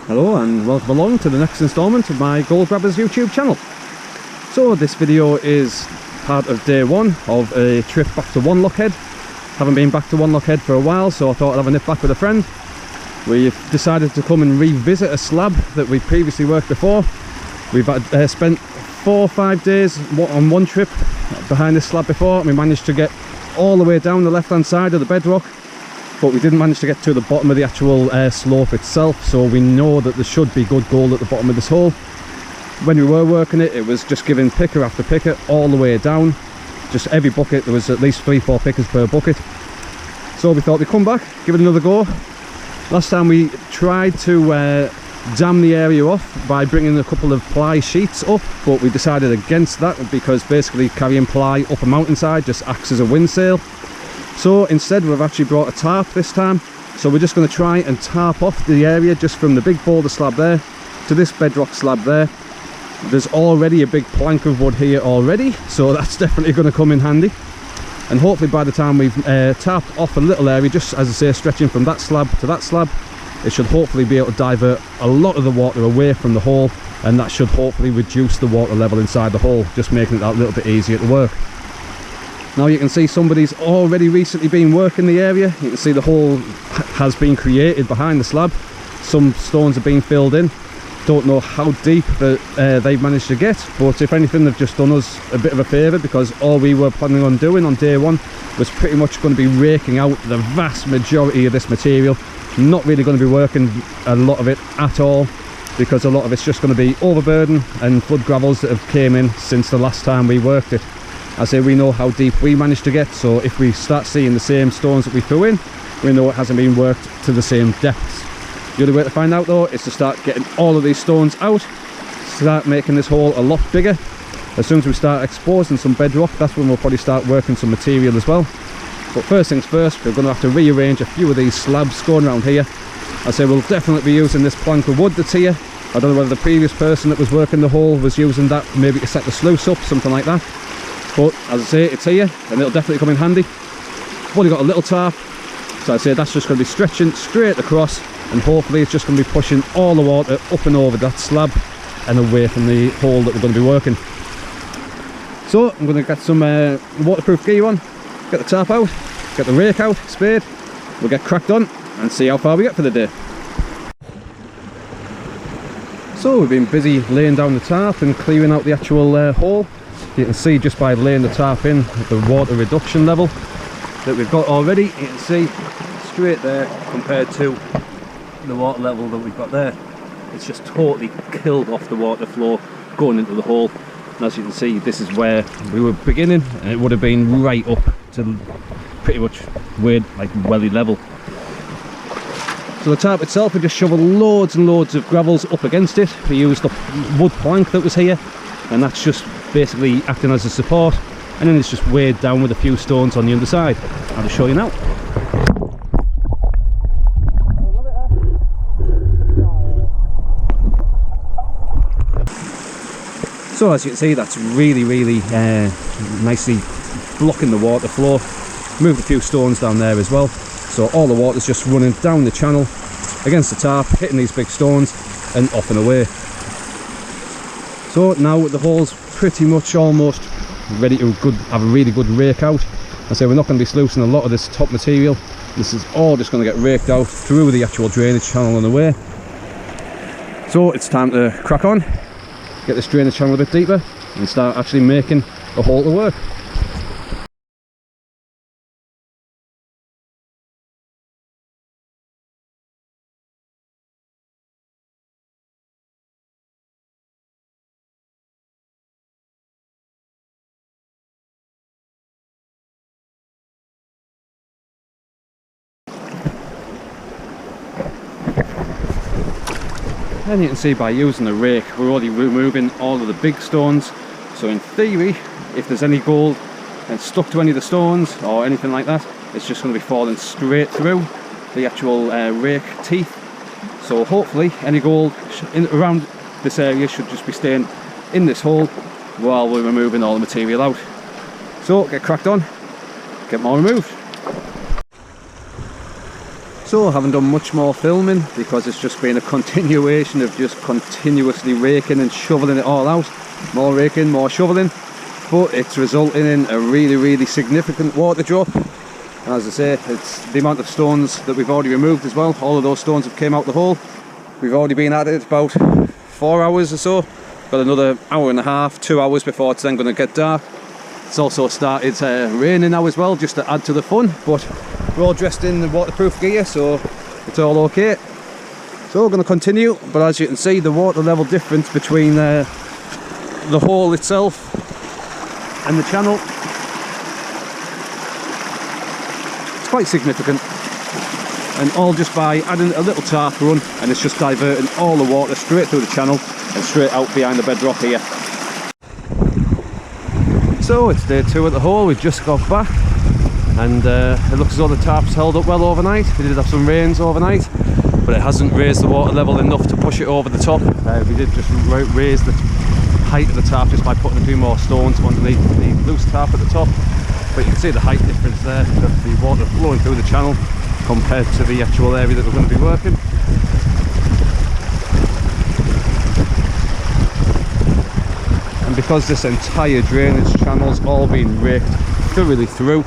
Hello and welcome along to the next instalment of my Gold Grabbers YouTube channel. So this video is part of day one of a trip back to Wanlockhead. Haven't been back to Wanlockhead for a while, so I thought I'd have a nip back with a friend. We've decided to come and revisit a slab that we previously worked before. We've spent 4 or 5 days on one trip behind this slab before, and we managed to get all the way down the left hand side of the bedrock, but we didn't manage to get to the bottom of the actual slope itself, so we know that there should be good gold at the bottom of this hole. When we were working it, it was just giving picker after picker all the way down. Just every bucket, there was at least 3-4 pickers per bucket. So we thought we'd come back, give it another go. Last time we tried to dam the area off by bringing a couple of ply sheets up, but we decided against that because basically carrying ply up a mountainside just acts as a wind sail. So instead we've actually brought a tarp this time. So we're just going to try and tarp off the area just from the big boulder slab there to this bedrock slab there. There's already a big plank of wood here already, so that's definitely going to come in handy. And hopefully by the time we've tarped off a little area, just as I say, stretching from that slab to that slab, it should hopefully be able to divert a lot of the water away from the hole, and that should hopefully reduce the water level inside the hole, just making it that little bit easier to work. Now you can see somebody's already recently been working the area. You can see the hole has been created behind the slab. Some stones have been filled in. Don't know how deep they've managed to get, but if anything they've just done us a bit of a favour, because all we were planning on doing on day one was pretty much going to be raking out the vast majority of this material. Not really going to be working a lot of it at all, because a lot of it's just going to be overburden and flood gravels that have came in since the last time we worked it. I say we know how deep we managed to get, so if we start seeing the same stones that we threw in, we know it hasn't been worked to the same depths. The only way to find out though is to start getting all of these stones out, start making this hole a lot bigger. As soon as we start exposing some bedrock, that's when we'll probably start working some material as well. But first things first, we're going to have to rearrange a few of these slabs going around here. I say we'll definitely be using this plank of wood that's here. I don't know whether the previous person that was working the hole was using that maybe to set the sluice up, something like that. But as I say, it's here and it'll definitely come in handy. I've only got a little tarp, so I say that's just going to be stretching straight across, and hopefully it's just going to be pushing all the water up and over that slab and away from the hole that we're going to be working. So I'm going to get some waterproof gear on, get the tarp out, get the rake out, spade. We'll get cracked on and see how far we get for the day. So we've been busy laying down the tarp and clearing out the actual hole. You can see just by laying the tarp in the water reduction level that we've got already. You can see straight there compared to the water level that we've got there. It's just totally killed off the water flow going into the hole. And as you can see, this is where we were beginning, and it would have been right up to pretty much like welly level. So the tarp itself, we just shoveled loads and loads of gravels up against it. We used the wood plank that was here, and that's just basically acting as a support, and then it's just weighed down with a few stones on the underside. I'll just show you now. So as you can see, that's really nicely blocking the water flow. Moved a few stones down there as well, so all the water's just running down the channel against the tarp, hitting these big stones and off and away. So now the hole's pretty much almost ready to have a really good rake out. I say we're not going to be sluicing a lot of this top material. This is all just going to get raked out through the actual drainage channel and away. So it's time to crack on, get this drainage channel a bit deeper and start actually making a hole to work. And you can see by using the rake, we're already removing all of the big stones. So in theory, if there's any gold and stuck to any of the stones or anything like that, it's just going to be falling straight through the actual rake teeth. So hopefully any gold around this area should just be staying in this hole while we're removing all the material out. So get cracked on, get more removed. So I haven't done much more filming because it's just been a continuation of just continuously raking and shoveling it all out. More raking, more shoveling, but it's resulting in a really significant water drop. As I say, it's the amount of stones that we've already removed as well. All of those stones have came out the hole. We've already been at it about 4 hours or so. Got another hour and a half, 2 hours before it's then going to get dark. It's also started raining now as well, just to add to the fun, but we're all dressed in the waterproof gear, so it's all okay. So we're going to continue, but as you can see, the water level difference between the hole itself and the channel, it's quite significant, and all just by adding a little tarp run, and it's just diverting all the water straight through the channel and straight out behind the bedrock here. So it's day 2 at the hole. We've just got back, and it looks as though the tarp's held up well overnight. We did have some rains overnight, but it hasn't raised the water level enough to push it over the top. We did just raise the height of the tarp just by putting a few more stones underneath the loose tarp at the top, but you can see the height difference there of the water flowing through the channel compared to the actual area that we're going to be working. And because this entire drainage channel's all been raked thoroughly through,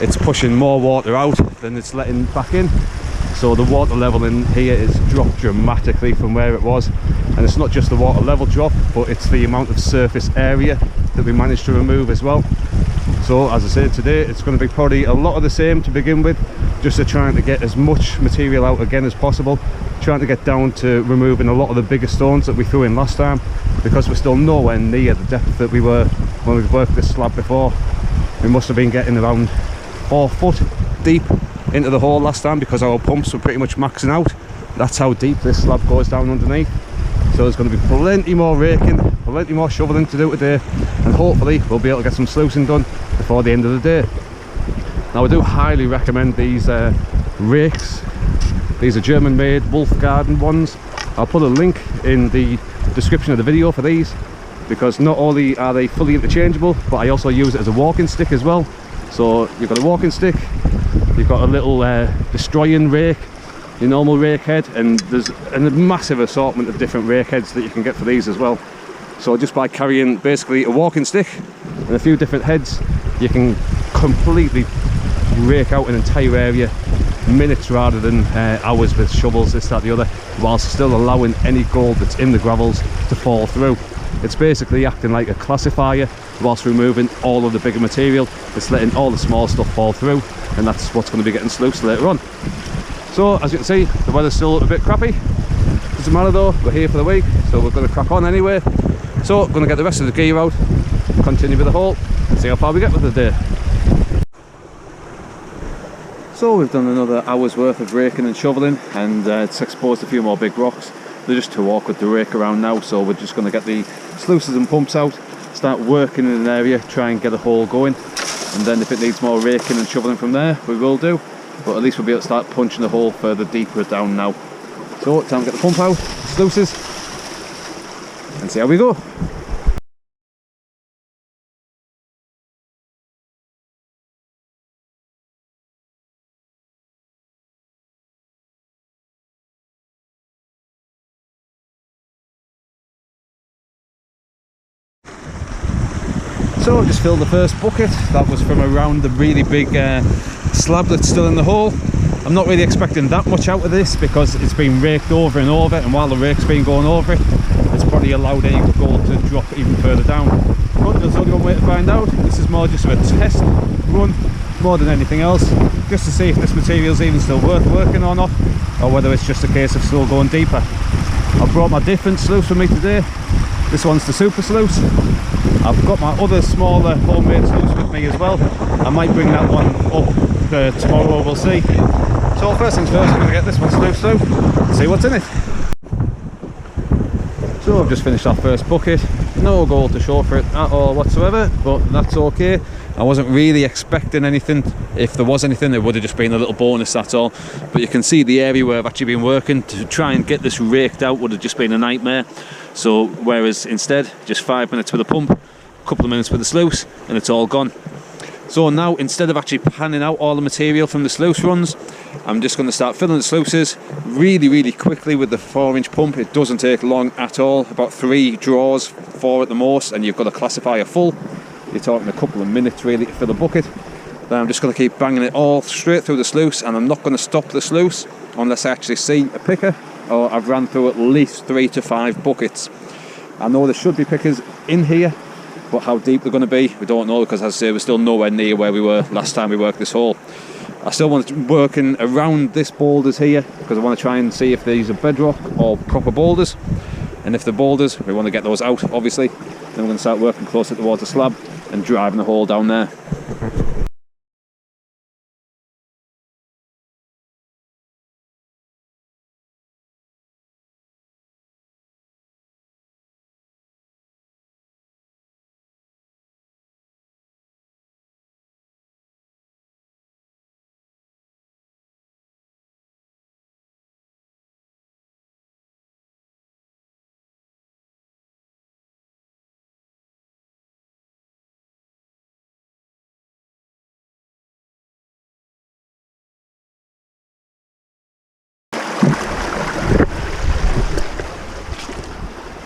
it's pushing more water out than it's letting back in. So the water level in here is dropped dramatically from where it was. And it's not just the water level drop, but it's the amount of surface area that we managed to remove as well. So as I said, today it's going to be probably a lot of the same to begin with, just to trying to get as much material out again as possible, trying to get down to removing a lot of the bigger stones that we threw in last time, because we're still nowhere near the depth that we were when we worked this slab before. We must have been getting around 4 foot deep into the hole last time, because our pumps were pretty much maxing out. That's how deep this slab goes down underneath. So there's going to be plenty more raking, plenty more shoveling to do today, and hopefully we'll be able to get some sluicing done before the end of the day. Now I do highly recommend these rakes. These are German made Wolf Garden ones. I'll put a link in the description of the video for these, because not only are they fully interchangeable, but I also use it as a walking stick as well. So you've got a walking stick, you've got a little destroying rake, your normal rake head, and there's a massive assortment of different rake heads that you can get for these as well. So just by carrying basically a walking stick and a few different heads, you can completely rake out an entire area, minutes rather than hours with shovels, this, that, the other, whilst still allowing any gold that's in the gravels to fall through. It's basically acting like a classifier whilst removing all of the bigger material. It's letting all the small stuff fall through, and that's what's going to be getting sluiced later on. So as you can see, the weather's still a bit crappy. Doesn't matter though, we're here for the week, so we're going to crack on anyway. So I'm going to get the rest of the gear out, continue with the hole, and see how far we get with the day. So we've done another hour's worth of raking and shoveling, and it's exposed a few more big rocks. They're just too awkward to rake around now, so we're just going to get the sluices and pumps out, start working in an area, try and get a hole going, and then if it needs more raking and shoveling from there, we will do. But at least we'll be able to start punching the hole further deeper down now. So time to get the pump out, sluices, and see how we go. So I've just filled the first bucket. That was from around the really big slab that's still in the hole. I'm not really expecting that much out of this because it's been raked over and over, and while the rake's been going over it, it's probably allowed any gold to drop even further down. But there's only one way to find out. This is more just a test run more than anything else, just to see if this material's even still worth working or not, or whether it's just a case of still going deeper. I've brought my different sluice with me today. This one's the super sluice. I've got my other smaller homemade sluice with me as well. I might bring that one up tomorrow, we'll see. So first things first, I'm going to get this one sluiced through and see what's in it. So I've just finished our first bucket. No gold to show for it at all whatsoever, but that's okay. I wasn't really expecting anything. If there was anything, it would have just been a little bonus, that's all. But you can see the area where I've actually been working to try and get this raked out would have just been a nightmare. So whereas instead, just 5 minutes with a pump, a couple of minutes with the sluice, and it's all gone. So now, instead of actually panning out all the material from the sluice runs, I'm just going to start filling the sluices really quickly with the 4-inch pump. It doesn't take long at all, about 3 draws, 4 at the most, and you've got a classifier full. You're talking a couple of minutes really to fill a bucket. Then I'm just going to keep banging it all straight through the sluice, and I'm not going to stop the sluice unless I actually see a picker or I've ran through at least 3 to 5 buckets. I know there should be pickers in here, but how deep they're going to be, we don't know, because as I say, we're still nowhere near where we were last time we worked this hole. I still want to working around this boulders here, because I want to try and see if these are bedrock or proper boulders, and if they're boulders, we want to get those out, obviously. Then we're going to start working closer towards the slab and driving the hole down there.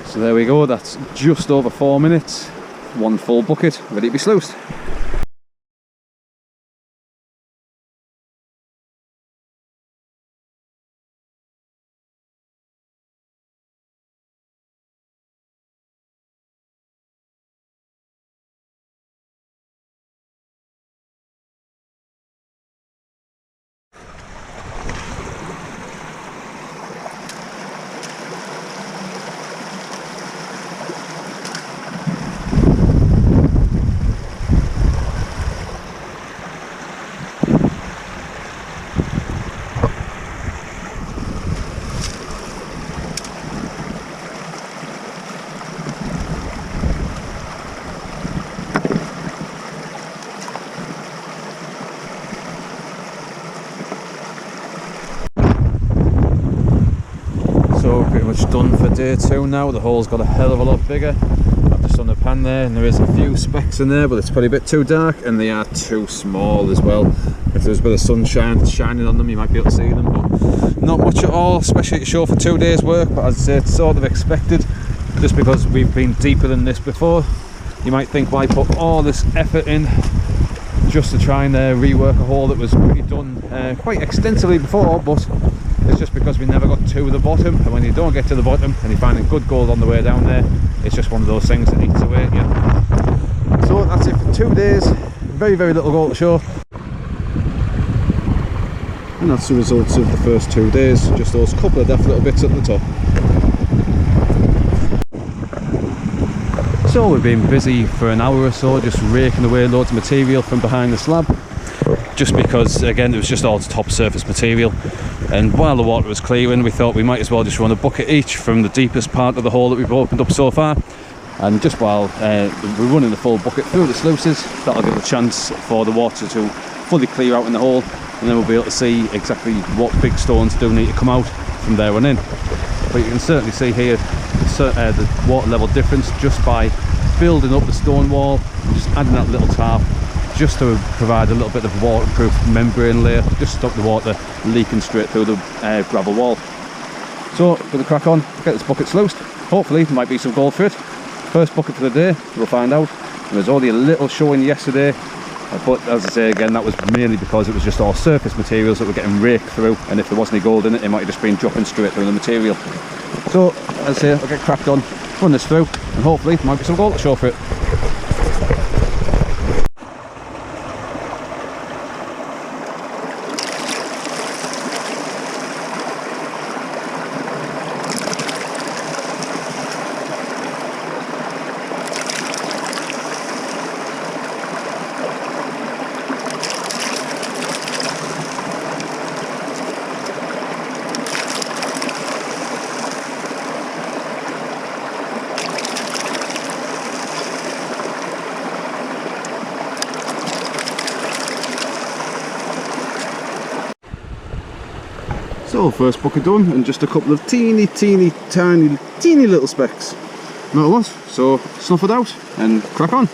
So there we go, that's just over 4 minutes, 1 full bucket ready to be sluiced. So pretty much done for day 2 now. The hole's got a hell of a lot bigger. I've just done the pan there, and there is a few specks in there, but it's probably a bit too dark, and they are too small as well. If there's a bit of sunshine shining on them, you might be able to see them, but not much at all, especially to show for 2 days work. But as I say, it's sort of expected, just because we've been deeper than this before. You might think, why put all this effort in just to try and rework a hole that was already done quite extensively before? But it's just because we never got to the bottom, and when you don't get to the bottom and you're finding good gold on the way down there, it's just one of those things that eats away at you. So that's it for 2 days, very little gold to show. And that's the results of the first 2 days, just those couple of daft little bits at the top. So we've been busy for an hour or so, just raking away loads of material from behind the slab, just because again it was just all top surface material, and while the water was clearing, we thought we might as well just run a bucket each from the deepest part of the hole that we've opened up so far. And just while we're running the full bucket through the sluices, that'll give a chance for the water to fully clear out in the hole, and then we'll be able to see exactly what big stones do need to come out from there on in. But you can certainly see here the water level difference just by building up the stone wall, just adding that little tarp just to provide a little bit of waterproof membrane layer, just stop the water leaking straight through the gravel wall. So going to crack on, get this bucket sluiced. Hopefully there might be some gold for it. First bucket for the day, we'll find out. And there's only a little showing yesterday, but as I say again, that was mainly because it was just all surface materials that were getting raked through, and if there wasn't any gold in it, it might have just been dropping straight through the material. So as I say, I'll get cracked on, run this through, and hopefully there might be some gold to show for it. So first bucket done, and just a couple of teeny little specks. Not a lot, so snuff it out and crack on.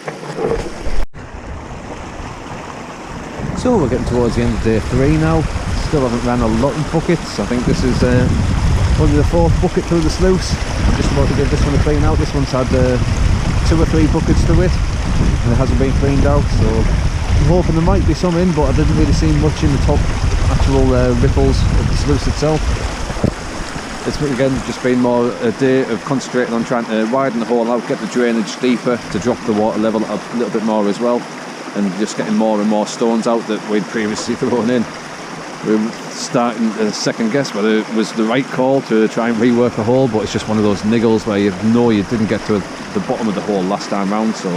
So we're getting towards the end of day 3 now. still haven't ran a lot of buckets. I think this is only the 4th bucket through the sluice. I'm just about to give this one a clean out. This one's had 2 or 3 buckets to it and it hasn't been cleaned out, so I'm hoping there might be some in, but I didn't really see much in the top actual ripples of the sluice itself. It's again just been more a day of concentrating on trying to widen the hole out, get the drainage deeper to drop the water level a little bit more as well, and just getting more and more stones out that we'd previously thrown in. We were starting to second guess whether it was the right call to try and rework the hole, but it's just one of those niggles where you know you didn't get to the bottom of the hole last time round, so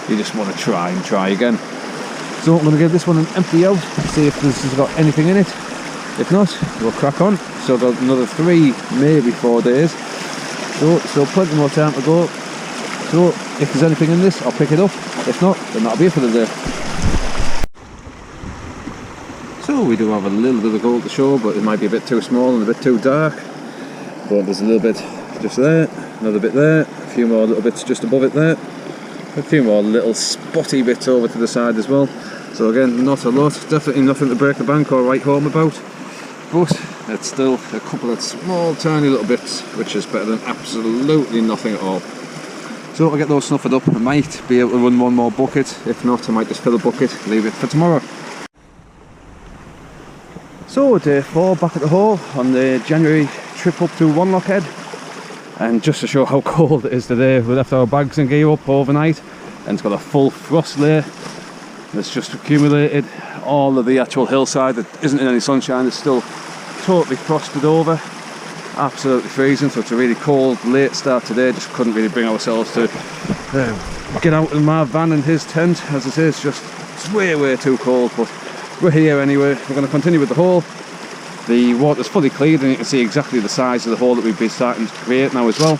you just want to try again. So I'm going to give this one an empty out, see if this has got anything in it. If not, we'll crack on. So I've got another 3, maybe 4 days. So plenty more time to go. So if there's anything in this, I'll pick it up. If not, then that'll be it for the day. So we do have a little bit of gold to show, but it might be a bit too small and a bit too dark. But there's a little bit just there, another bit there, a few more little bits just above it there, a few more little spotty bits over to the side as well. So again, not a lot, definitely nothing to break the bank or write home about, but it's still a couple of small tiny little bits, which is better than absolutely nothing at all. So I'll get those snuffed up. I might be able to run 1 more bucket, if not I might just fill a bucket, leave it for tomorrow. So day 4 back at the hole on the January trip up to Wanlockhead, and just to show how cold it is today, we left our bags and gear up overnight and it's got a full frost layer that's just accumulated all of the actual hillside that isn't in any sunshine. It's still totally frosted over, absolutely freezing. So it's a really cold late start today. Just couldn't really bring ourselves to get out in my van and his tent. As I say, it's way too cold, but we're here anyway. We're going to continue with the hole. The water's fully cleared and you can see exactly the size of the hole that we've been starting to create now as well.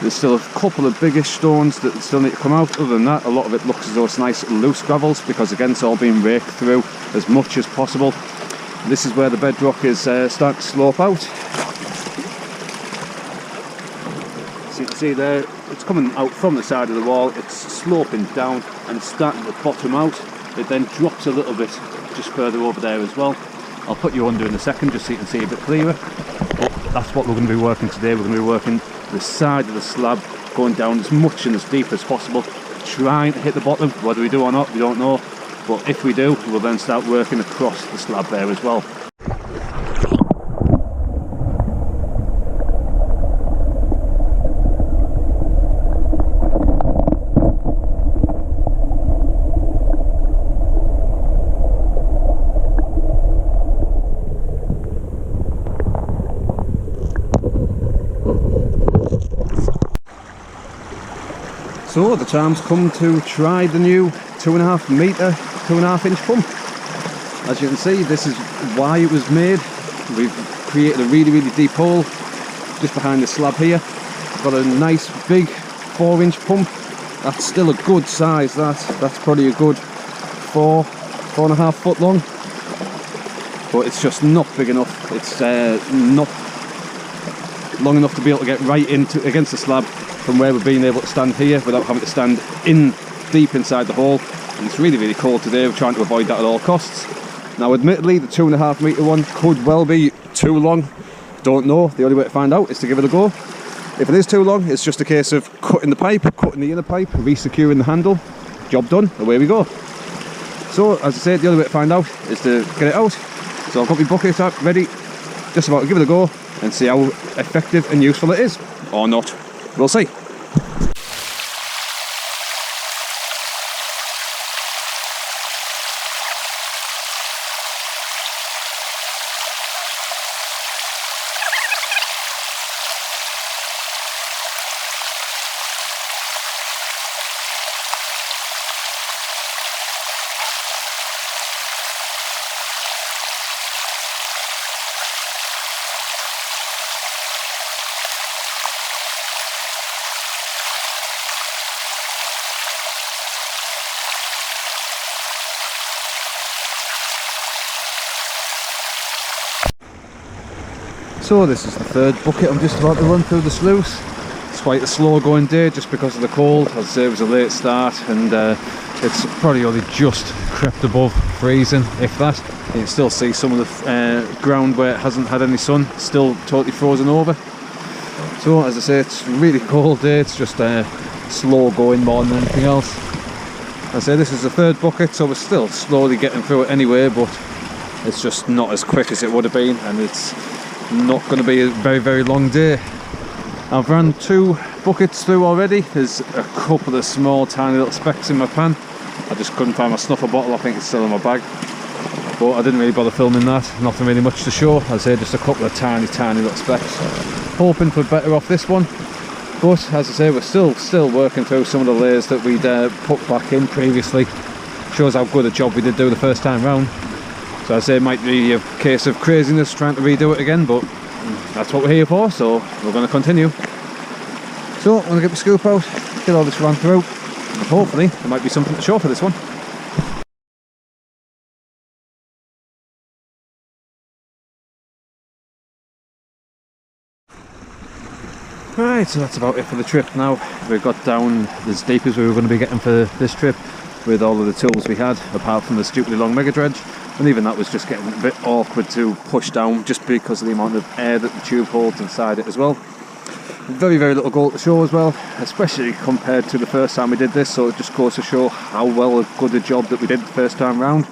There's still a couple of biggish stones that still need to come out. Other than that, a lot of it looks as though it's nice loose gravels, because again it's all being raked through as much as possible. This is where the bedrock is starting to slope out. So you can see there, it's coming out from the side of the wall, it's sloping down and it's starting to bottom out. It then drops a little bit just further over there as well. I'll put you under in a second just so you can see a bit clearer. But that's what we're going to be working today. We're going to be working the side of the slab, going down as much and as deep as possible, trying to hit the bottom. Whether we do or not, we don't know, but if we do, we'll then start working across the slab there as well. So the time's come to try the new 2.5 metre, 2.5 inch pump. As you can see, this is why it was made. We've created a really deep hole just behind the slab here. Got a nice big 4-inch pump. That's still a good size, that's probably a good 4.5 foot long. But it's just not big enough. It's not long enough to be able to get right into against the slab from where we've been able to stand here without having to stand in deep inside the hole. And it's really cold today. We're trying to avoid that at all costs. Now admittedly the 2.5 metre one could well be too long, don't know. The only way to find out is to give it a go. If it is too long, it's just a case of cutting the pipe, cutting the inner pipe, re-securing the handle, job done, away we go. So as I said, the only way to find out is to get it out. So I've got my bucket up ready, just about to give it a go and see how effective and useful it is, or not. We'll see. So this is the 3rd bucket I'm just about to run through the sluice. It's quite a slow going day just because of the cold. As I say, it was a late start and it's probably only just crept above freezing, if that. You can still see some of the ground where it hasn't had any sun, still totally frozen over. So as I say, it's a really cold day. It's just slow going more than anything else. As I say, this is the third bucket, so we're still slowly getting through it anyway, but it's just not as quick as it would have been, and it's not going to be a very, very long day. I've run 2 buckets through already. There's a couple of small tiny little specks in my pan. I just couldn't find my snuffer bottle. I think it's still in my bag, but I didn't really bother filming that. Nothing really much to show. As I say, just a couple of tiny little specks. Hoping for better off this one, but as I say, we're still working through some of the layers that we'd put back in previously. Shows how good a job we did do the first time round. So as I say, it might be a case of craziness trying to redo it again, but that's what we're here for, so we're going to continue. So I'm going to get the scoop out, get all this run through, and hopefully there might be something to show for this one. Right, so that's about it for the trip now. We've got down as deep as we were going to be getting for this trip with all of the tools we had, apart from the stupidly long mega dredge, and even that was just getting a bit awkward to push down just because of the amount of air that the tube holds inside it as well. Very, very little gold to show as well, especially compared to the first time we did this, so it just goes to show how good a job that we did the first time round.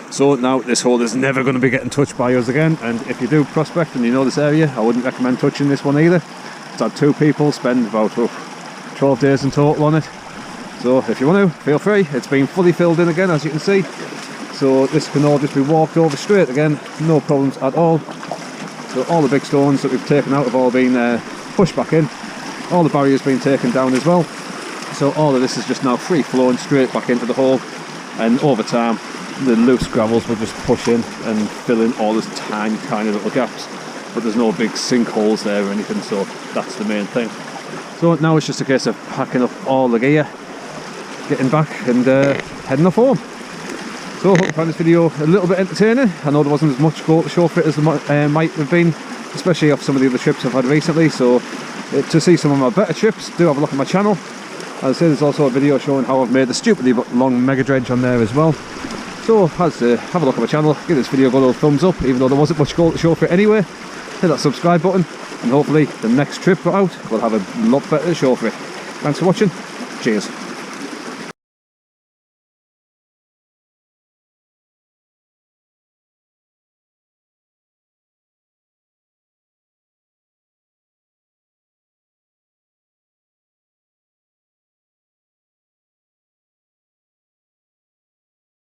So now this hole is never going to be getting touched by us again, and if you do prospect and you know this area, I wouldn't recommend touching this one either. It's had 2 people spend about 12 days in total on it, so if you want to, feel free. It's been fully filled in again, as you can see, so this can all just be walked over straight again, no problems at all. So all the big stones that we've taken out have all been pushed back in, all the barriers been taken down as well, so all of this is just now free flowing straight back into the hole, and over time the loose gravels will just push in and fill in all those tiny little gaps, but there's no big sinkholes there or anything, so that's the main thing. So now it's just a case of packing up all the gear, getting back and heading off home. So I hope you found this video a little bit entertaining. I know there wasn't as much gold to show for it as there might have been, especially off some of the other trips I've had recently, so to see some of my better trips, do have a look at my channel. As I say, there's also a video showing how I've made the stupidly long mega dredge on there as well. So as I say, have a look at my channel, give this video a good old thumbs up, even though there wasn't much gold to show for it anyway. Hit that subscribe button, and hopefully the next trip we're out will have a lot better to show for it. Thanks for watching, cheers.